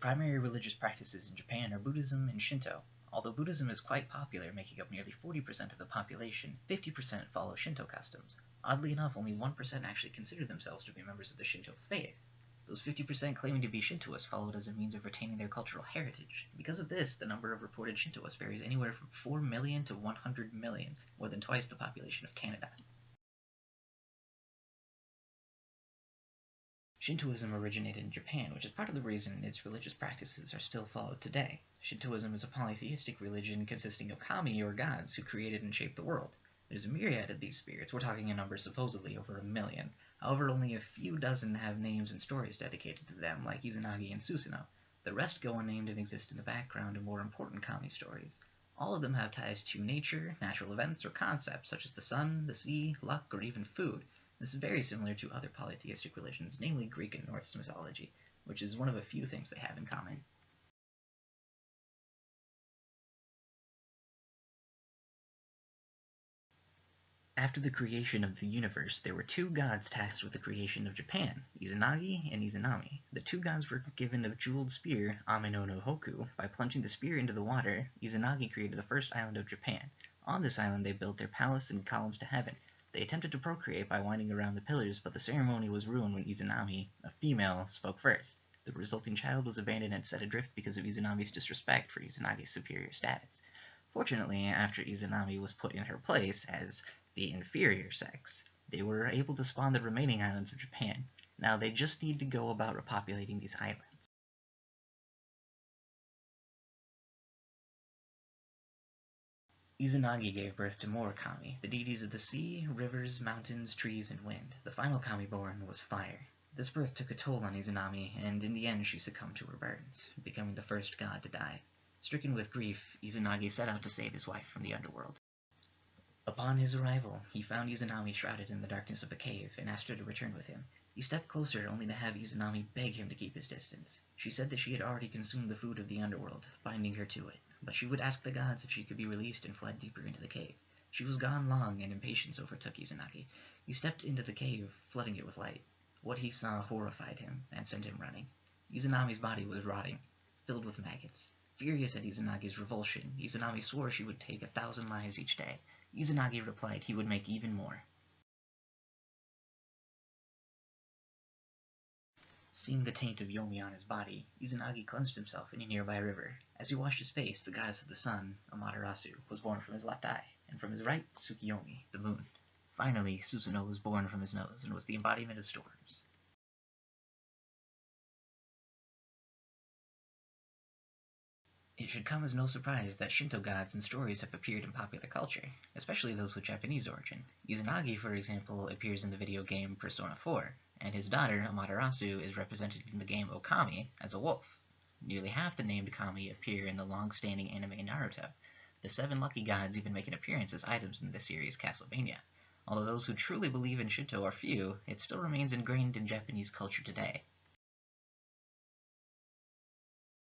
primary religious practices in Japan are Buddhism and Shinto. Although Buddhism is quite popular, making up nearly 40% of the population, 50% follow Shinto customs. Oddly enough, only 1% actually consider themselves to be members of the Shinto faith. Those 50% claiming to be Shintoists follow it as a means of retaining their cultural heritage. Because of this, the number of reported Shintoists varies anywhere from 4 million to 100 million, more than twice the population of Canada. Shintoism originated in Japan, which is part of the reason its religious practices are still followed today. Shintoism is a polytheistic religion consisting of kami, or gods, who created and shaped the world. There's a myriad of these spirits, we're talking a number supposedly over 1 million. However, only a few dozen have names and stories dedicated to them, like Izanagi and Susanoo. The rest go unnamed and exist in the background of more important kami stories. All of them have ties to nature, natural events, or concepts such as the sun, the sea, luck, or even food. This is very similar to other polytheistic religions, namely Greek and Norse mythology, which is one of a few things they have in common. After the creation of the universe, there were two gods tasked with the creation of Japan, Izanagi and Izanami. The two gods were given a jeweled spear, Ame no Hoku. By plunging the spear into the water, Izanagi created the first island of Japan. On this island they built their palace and columns to heaven. They attempted to procreate by winding around the pillars, but the ceremony was ruined when Izanami, a female, spoke first. The resulting child was abandoned and set adrift because of Izanami's disrespect for Izanagi's superior status. Fortunately, after Izanami was put in her place as the inferior sex, they were able to spawn the remaining islands of Japan. Now they just need to go about repopulating these islands. Izanagi gave birth to more kami, the deities of the sea, rivers, mountains, trees, and wind. The final kami born was fire. This birth took a toll on Izanami, and in the end she succumbed to her burns, becoming the first god to die. Stricken with grief, Izanagi set out to save his wife from the underworld. Upon his arrival, he found Izanami shrouded in the darkness of a cave and asked her to return with him. He stepped closer, only to have Izanami beg him to keep his distance. She said that she had already consumed the food of the underworld, binding her to it, but she would ask the gods if she could be released and fled deeper into the cave. She was gone long, and impatience overtook Izanagi. He stepped into the cave, flooding it with light. What he saw horrified him, and sent him running. Izanami's body was rotting, filled with maggots. Furious at Izanagi's revulsion, Izanami swore she would take 1,000 lives each day. Izanagi replied he would make even more. Seeing the taint of Yomi on his body, Izanagi cleansed himself in a nearby river. As he washed his face, the goddess of the sun, Amaterasu, was born from his left eye, and from his right, Tsukiyomi, the moon. Finally, Susanoo was born from his nose and was the embodiment of storms. It should come as no surprise that Shinto gods and stories have appeared in popular culture, especially those with Japanese origin. Izanagi, for example, appears in the video game Persona 4, and his daughter, Amaterasu, is represented in the game Okami as a wolf. Nearly half the named kami appear in the long-standing anime Naruto. The 7 lucky gods even make an appearance as items in the series Castlevania. Although those who truly believe in Shinto are few, it still remains ingrained in Japanese culture today.